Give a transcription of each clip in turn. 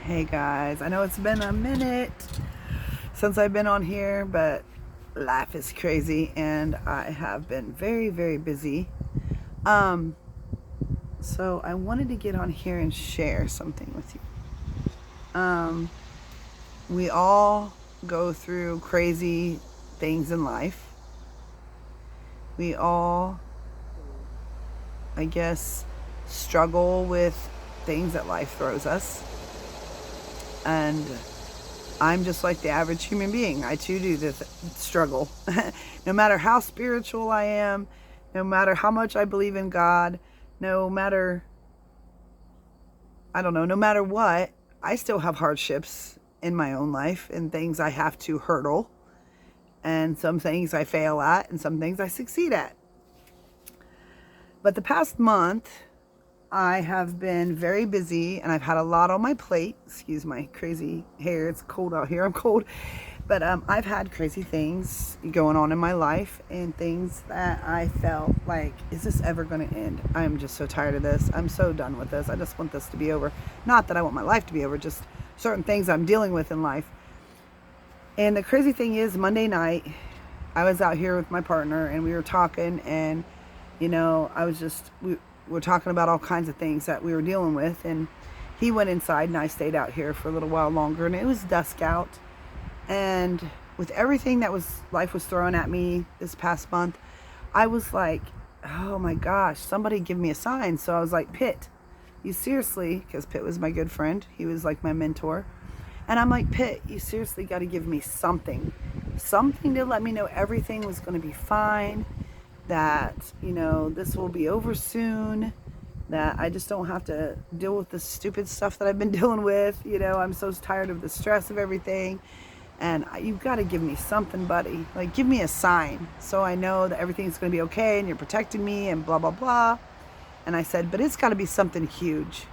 Hey guys, I know it's been a minute since I've been on here, but life is crazy and I have been very, very busy. Um, so I wanted to get on here and share something with you. We all go through crazy things in life. We all, I guess, struggle with things that life throws us. And I'm just like the average human being. I too do this struggle. No matter how spiritual I am, no matter how much I believe in God, no matter, I don't know, no matter what, I still have hardships in my own life and things I have to hurdle. And some things I fail at and some things I succeed at. But the past month, I have been very busy and I've had a lot on my plate. Excuse my crazy hair. It's cold out here. I'm cold. But I've had crazy things going on in my life and things that I felt like, is this ever going to end? I'm just so tired of this. I'm so done with this. I just want this to be over. Not that I want my life to be over, just certain things I'm dealing with in life. And the crazy thing is, Monday night, I was out here with my partner and we were talking and, we were talking about all kinds of things that we were dealing with. And he went inside and I stayed out here for a little while longer and it was dusk out. And with everything that life was throwing at me this past month, I was like, oh my gosh, somebody give me a sign. So I was like, Pitt, you seriously, because Pitt was my good friend. He was like my mentor. And I'm like, Pitt, you seriously got to give me something to let me know everything was going to be fine, that, this will be over soon, that I just don't have to deal with the stupid stuff that I've been dealing with. I'm so tired of the stress of everything. And you've got to give me something, buddy. Like, give me a sign so I know that everything's going to be okay and you're protecting me and blah, blah, blah. And I said, but it's got to be something huge.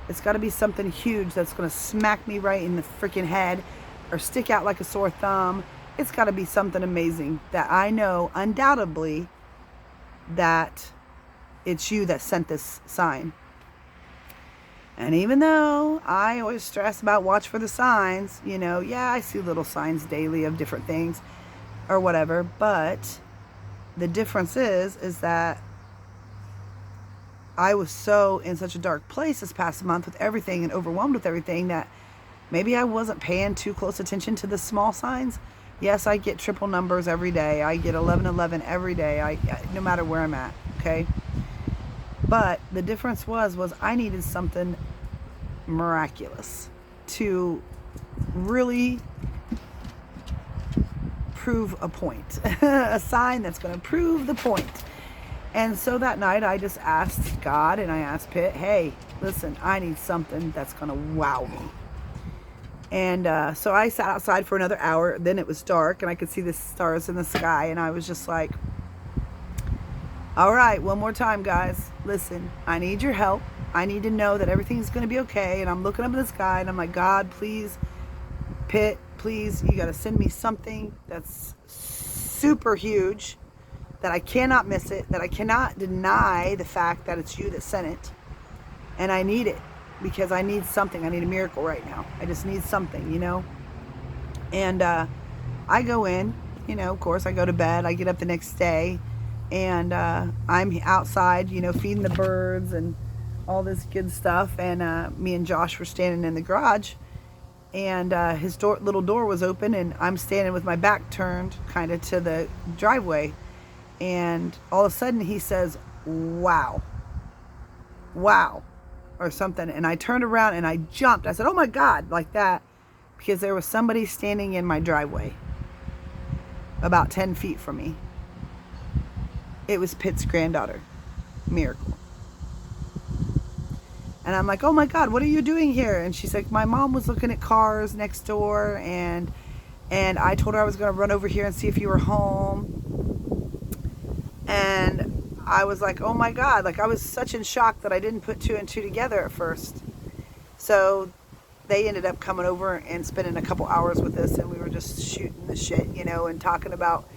It's got to be something huge that's going to smack me right in the freaking head or stick out like a sore thumb. It's got to be something amazing that I know undoubtedly that it's you that sent this sign. And even though I always stress about watch for the signs, I see little signs daily of different things or whatever, but the difference is that I was so in such a dark place this past month with everything and overwhelmed with everything that maybe I wasn't paying too close attention to the small signs. Yes, I get triple numbers every day. I get 1111 every day. No matter where I'm at, okay? But the difference was I needed something miraculous to really prove a point. A sign that's going to prove the point. And so that night I just asked God and I asked Pitt, hey, listen, I need something that's going to wow me. And so I sat outside for another hour. Then it was dark and I could see the stars in the sky. And I was just like, all right, one more time, guys. Listen, I need your help. I need to know that everything's going to be okay. And I'm looking up in the sky and I'm like, God, please, Pitt, please, you got to send me something that's super huge, that I cannot miss it, that I cannot deny the fact that it's you that sent it. And I need it because I need something. I need a miracle right now. I just need something, And I go in, of course, I go to bed. I get up the next day. And I'm outside, feeding the birds and all this good stuff. And me and Josh were standing in the garage. And his little door was open. And I'm standing with my back turned kind of to the driveway. And all of a sudden he says, wow, or something. And I turned around and I jumped. I said, oh my God, like that. Because there was somebody standing in my driveway about 10 feet from me. It was Pitt's granddaughter, Miracle. And I'm like, oh my God, what are you doing here? And she's like, my mom was looking at cars next door and I told her I was going to run over here and see if you were home. And I was like, oh my God, like I was such in shock that I didn't put two and two together at first. So they ended up coming over and spending a couple hours with us and we were just shooting the shit, and talking about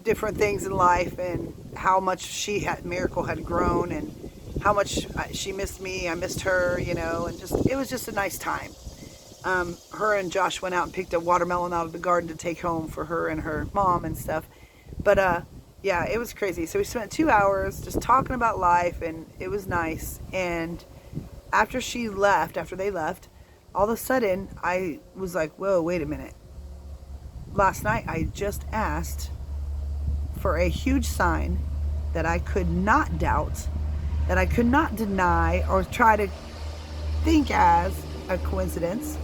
different things in life and how much Miracle had grown and how much she missed me, I missed her, and it was just a nice time. Her and Josh went out and picked a watermelon out of the garden to take home for her and her mom and stuff. But yeah, it was crazy. So we spent 2 hours just talking about life, and it was nice. And after they left, all of a sudden I was like, whoa, wait a minute. Last night I just asked for a huge sign that I could not doubt, that I could not deny or try to think as a coincidence.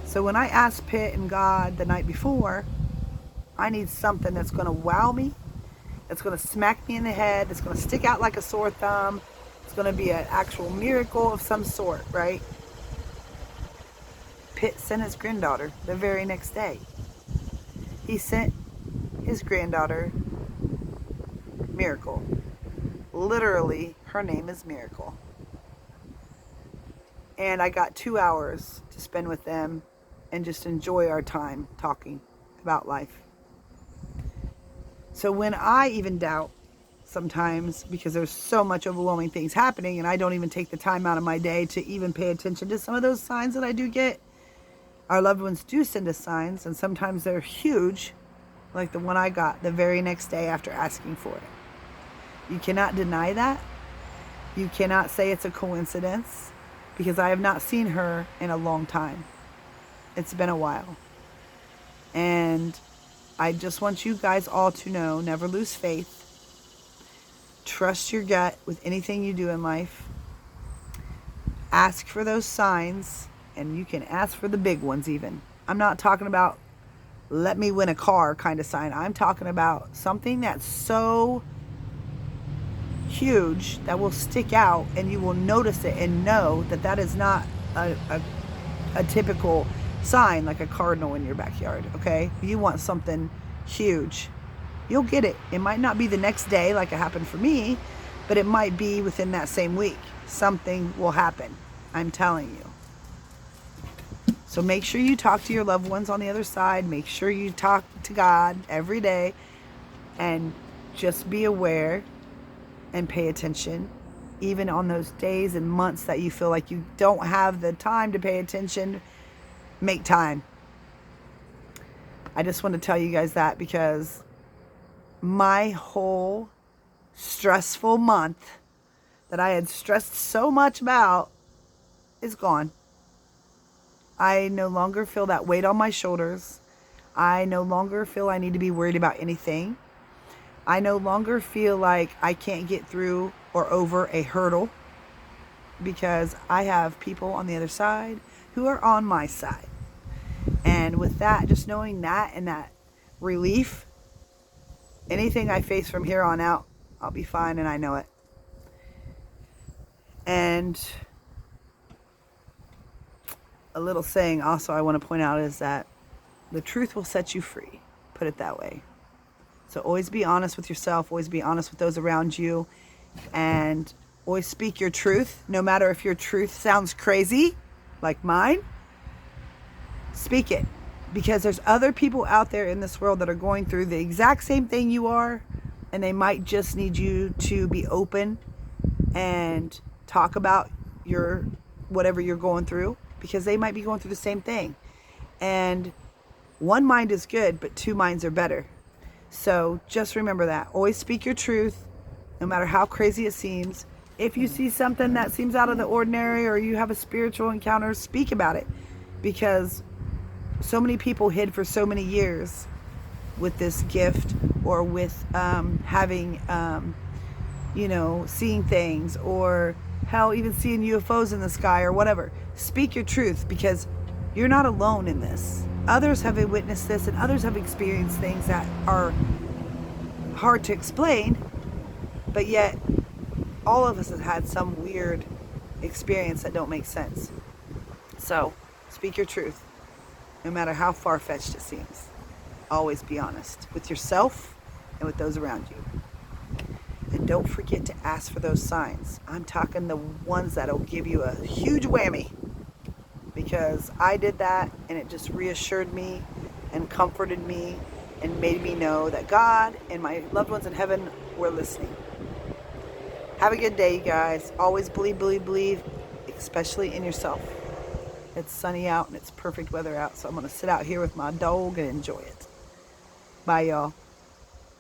So when I asked Pitt and God the night before, I need something that's going to wow me, that's going to smack me in the head, that's going to stick out like a sore thumb. It's going to be an actual miracle of some sort, right? Pitt sent his granddaughter the very next day. He sent his granddaughter Miracle. Literally, her name is Miracle. And I got 2 hours to spend with them and just enjoy our time talking about life. So when I even doubt sometimes, because there's so much overwhelming things happening and I don't even take the time out of my day to even pay attention to some of those signs that I do get, our loved ones do send us signs, and sometimes they're huge, like the one I got the very next day after asking for it. You cannot deny that. You cannot say it's a coincidence, because I have not seen her in a long time. It's been a while. And I just want you guys all to know, never lose faith. Trust your gut with anything you do in life. Ask for those signs, and you can ask for the big ones even. I'm not talking about let me win a car kind of sign. I'm talking about something that's so huge that will stick out, and you will notice it and know that that is not a typical sign like a cardinal in your backyard, okay? You want something huge. You'll get it. It might not be the next day like it happened for me, but it might be within that same week. Something will happen. I'm telling you. So make sure you talk to your loved ones on the other side. Make sure you talk to God every day, and just be aware and pay attention. Even on those days and months that you feel like you don't have the time to pay attention, make time. I just want to tell you guys that, because my whole stressful month that I had stressed so much about is gone. I no longer feel that weight on my shoulders. I no longer feel I need to be worried about anything. I no longer feel like I can't get through or over a hurdle, because I have people on the other side who are on my side. And with that, just knowing that and that relief, anything I face from here on out, I'll be fine, and I know it. And a little saying also I want to point out is that the truth will set you free. Put it that way. So always be honest with yourself. Always be honest with those around you. And always speak your truth. No matter if your truth sounds crazy, like mine, speak it. Because there's other people out there in this world that are going through the exact same thing you are. And they might just need you to be open and talk about your whatever you're going through, because they might be going through the same thing. And one mind is good, but two minds are better. So just remember that. Always speak your truth, no matter how crazy it seems. If you see something that seems out of the ordinary, or you have a spiritual encounter, speak about it. Because so many people hid for so many years with this gift, or with having, seeing things, or hell, even seeing UFOs in the sky or whatever. Speak your truth, because you're not alone in this. Others have witnessed this, and others have experienced things that are hard to explain, but yet all of us have had some weird experience that don't make sense. So speak your truth, no matter how far-fetched it seems. Always be honest with yourself and with those around you. And don't forget to ask for those signs. I'm talking the ones that'll give you a huge whammy. Because I did that, and it just reassured me and comforted me and made me know that God and my loved ones in heaven were listening. Have a good day, you guys. Always believe, believe, believe, especially in yourself. It's sunny out and it's perfect weather out, so I'm going to sit out here with my dog and enjoy it. Bye, y'all.